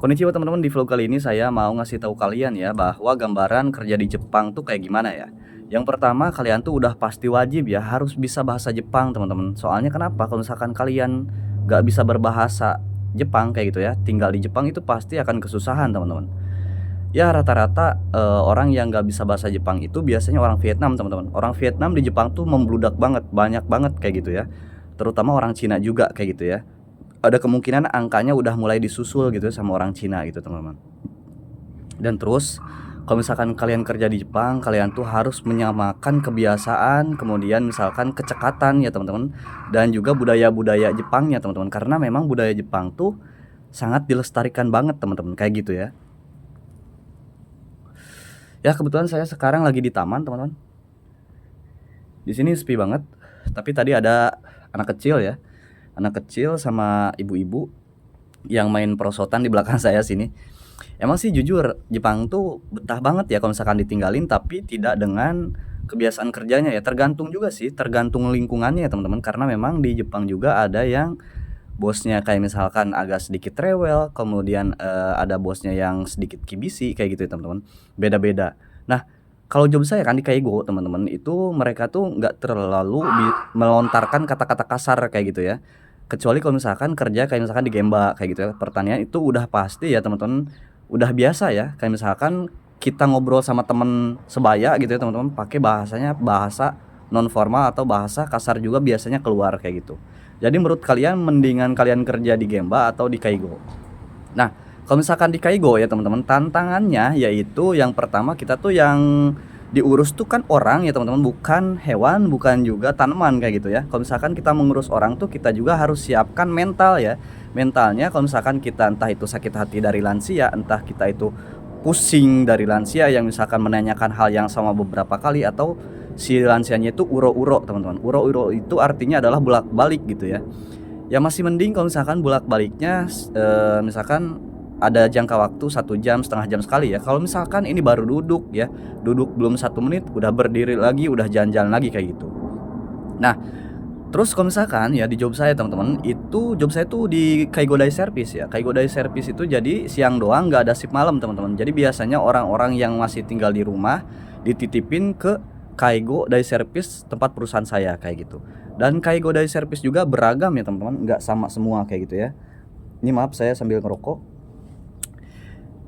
Konnichiwa teman-teman, di vlog kali ini saya mau ngasih tahu kalian ya bahwa gambaran kerja di Jepang tuh kayak gimana ya. Yang pertama, kalian tuh udah pasti wajib ya harus bisa bahasa Jepang teman-teman. Soalnya kenapa? Kalau misalkan kalian gak bisa berbahasa Jepang kayak gitu ya, tinggal di Jepang itu pasti akan kesusahan teman-teman. Ya rata-rata orang yang gak bisa bahasa Jepang itu biasanya orang Vietnam teman-teman. Orang Vietnam di Jepang tuh membludak banget, banyak banget kayak gitu ya. Terutama orang Cina juga kayak gitu ya. Ada kemungkinan angkanya udah mulai disusul gitu ya sama orang Cina gitu teman-teman. Dan terus kalau misalkan kalian kerja di Jepang, kalian tuh harus menyamakan kebiasaan, kemudian misalkan kecekatan ya teman-teman, dan juga budaya-budaya Jepangnya teman-teman, karena memang budaya Jepang tuh sangat dilestarikan banget teman-teman kayak gitu ya. Ya kebetulan saya sekarang lagi di taman teman-teman. Di sini sepi banget, tapi tadi ada anak kecil ya, anak kecil sama ibu-ibu yang main perosotan di belakang saya sini. Emang sih jujur Jepang tuh betah banget ya kalau misalkan ditinggalin, tapi tidak dengan kebiasaan kerjanya ya, tergantung juga sih, tergantung lingkungannya ya teman-teman, karena memang di Jepang juga ada yang bosnya kayak misalkan agak sedikit rewel, kemudian ada bosnya yang sedikit kibisi kayak gitu ya teman-teman, beda-beda. Nah kalau job saya kan di Kaigo teman-teman, itu mereka tuh nggak terlalu melontarkan kata-kata kasar kayak gitu ya, kecuali kalau misalkan kerja kayak misalkan di Gemba kayak gitu ya, pertanian, itu udah pasti ya teman-teman, udah biasa ya, kayak misalkan kita ngobrol sama temen sebaya gitu ya teman-teman, pakai bahasanya bahasa non formal atau bahasa kasar juga biasanya keluar kayak gitu. Jadi menurut kalian mendingan kalian kerja di Gemba atau di Kaigo? Nah, kalau misalkan di Kaigo ya teman-teman, tantangannya yaitu yang pertama, kita tuh yang diurus tuh kan orang ya teman-teman, bukan hewan, bukan juga tanaman kayak gitu ya. Kalau misalkan kita mengurus orang tuh kita juga harus siapkan mental ya. Mentalnya kalau misalkan kita entah itu sakit hati dari lansia, entah kita itu pusing dari lansia yang misalkan menanyakan hal yang sama beberapa kali, atau si lansianya itu uro-uro teman-teman. Uro-uro itu artinya adalah bolak-balik gitu ya. Ya masih mending kalau misalkan bolak-baliknya misalkan ada jangka waktu 1 jam, setengah jam sekali ya. Kalau misalkan ini baru duduk ya, duduk belum 1 menit udah berdiri lagi, udah jalan-jalan lagi kayak gitu. Nah terus kalau misalkan ya di job saya teman-teman, itu job saya tuh di Kaigo Dai Service ya. Kaigo Dai Service itu jadi siang doang, nggak ada shift malam teman-teman. Jadi biasanya orang-orang yang masih tinggal di rumah dititipin ke Kaigo Dai Service tempat perusahaan saya kayak gitu. Dan Kaigo Dai Service juga beragam ya teman-teman, nggak sama semua kayak gitu ya. Ini maaf saya sambil ngerokok.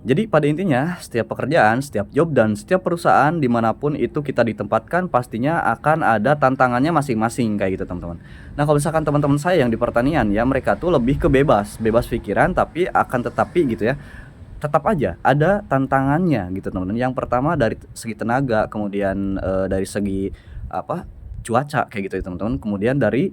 Jadi pada intinya setiap pekerjaan, setiap job, dan setiap perusahaan dimanapun itu kita ditempatkan pastinya akan ada tantangannya masing-masing kayak gitu teman-teman. Nah kalau misalkan teman-teman saya yang di pertanian ya, mereka tuh lebih ke bebas pikiran, tapi akan tetapi gitu ya, tetap aja ada tantangannya gitu teman-teman. Yang pertama dari segi tenaga, kemudian dari segi apa, cuaca kayak gitu ya teman-teman, kemudian dari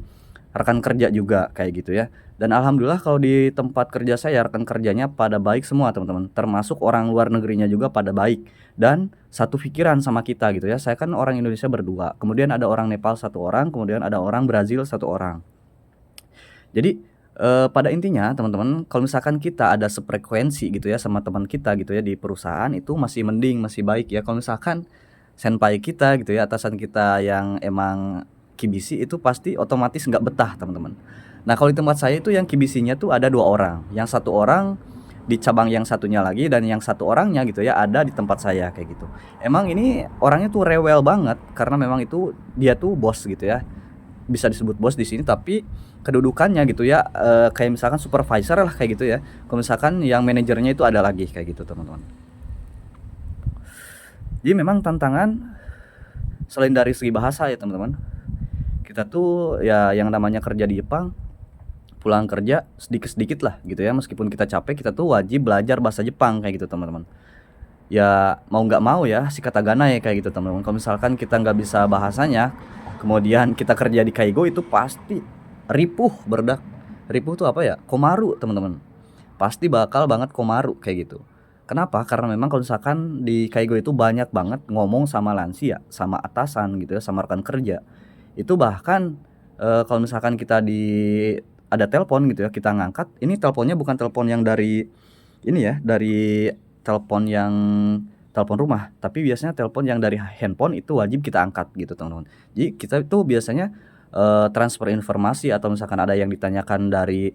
rekan kerja juga kayak gitu ya. Dan alhamdulillah kalau di tempat kerja saya rekan kerjanya pada baik semua teman-teman, termasuk orang luar negerinya juga pada baik dan satu pikiran sama kita gitu ya. Saya kan orang Indonesia berdua, kemudian ada orang Nepal 1 orang, kemudian ada orang Brazil 1 orang. Jadi pada intinya teman-teman, kalau misalkan kita ada sefrekuensi gitu ya sama teman kita gitu ya di perusahaan, itu masih mending, masih baik ya. Kalau misalkan senpai kita gitu ya, atasan kita yang emang kibisi, itu pasti otomatis nggak betah teman-teman. Nah kalau di tempat saya itu yang kibisinya tuh ada 2 orang, yang 1 orang di cabang yang satunya lagi, dan yang 1 orangnya gitu ya ada di tempat saya kayak gitu. Emang ini orangnya tuh rewel banget karena memang itu dia tuh bos gitu ya, bisa disebut bos di sini, tapi kedudukannya gitu ya kayak misalkan supervisor lah kayak gitu ya. Kalau misalkan yang manajernya itu ada lagi kayak gitu teman-teman. Jadi memang tantangan selain dari segi bahasa ya teman-teman, kita tuh ya yang namanya kerja di Jepang, pulang kerja sedikit-sedikit lah gitu ya, meskipun kita capek, kita tuh wajib belajar bahasa Jepang kayak gitu teman-teman. Ya mau nggak mau ya si katakana ya kayak gitu teman-teman. Kalau misalkan kita nggak bisa bahasanya, kemudian kita kerja di Kaigo, itu pasti ripuh berdak. Ripuh tuh apa ya, komaru teman-teman, pasti bakal banget komaru kayak gitu. Kenapa? Karena memang kalau misalkan di Kaigo itu banyak banget ngomong sama lansia, sama atasan gitu ya, sama rekan kerja. Itu bahkan kalau misalkan kita ada telepon gitu ya, kita ngangkat, ini teleponnya bukan telepon yang dari ini ya, dari telepon yang telepon rumah, tapi biasanya telepon yang dari handphone, itu wajib kita angkat gitu teman-teman. Jadi kita itu biasanya transfer informasi, atau misalkan ada yang ditanyakan dari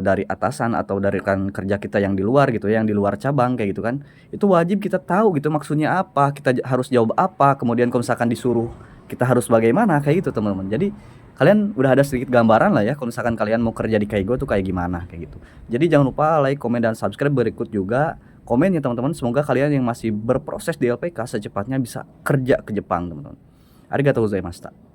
dari atasan atau dari rekan kerja kita yang di luar gitu ya, yang di luar cabang kayak gitu kan, itu wajib kita tahu gitu maksudnya apa, kita harus jawab apa, kemudian kalau misalkan disuruh kita harus bagaimana, kayak gitu teman-teman. Jadi kalian udah ada sedikit gambaran lah ya kalau misalkan kalian mau kerja di Kaigo tuh kayak gimana, kayak gitu. Jadi jangan lupa like, komen, dan subscribe, berikut juga komen ya teman-teman. Semoga kalian yang masih berproses di LPK secepatnya bisa kerja ke Jepang teman-teman. Arigatou gozaimashita.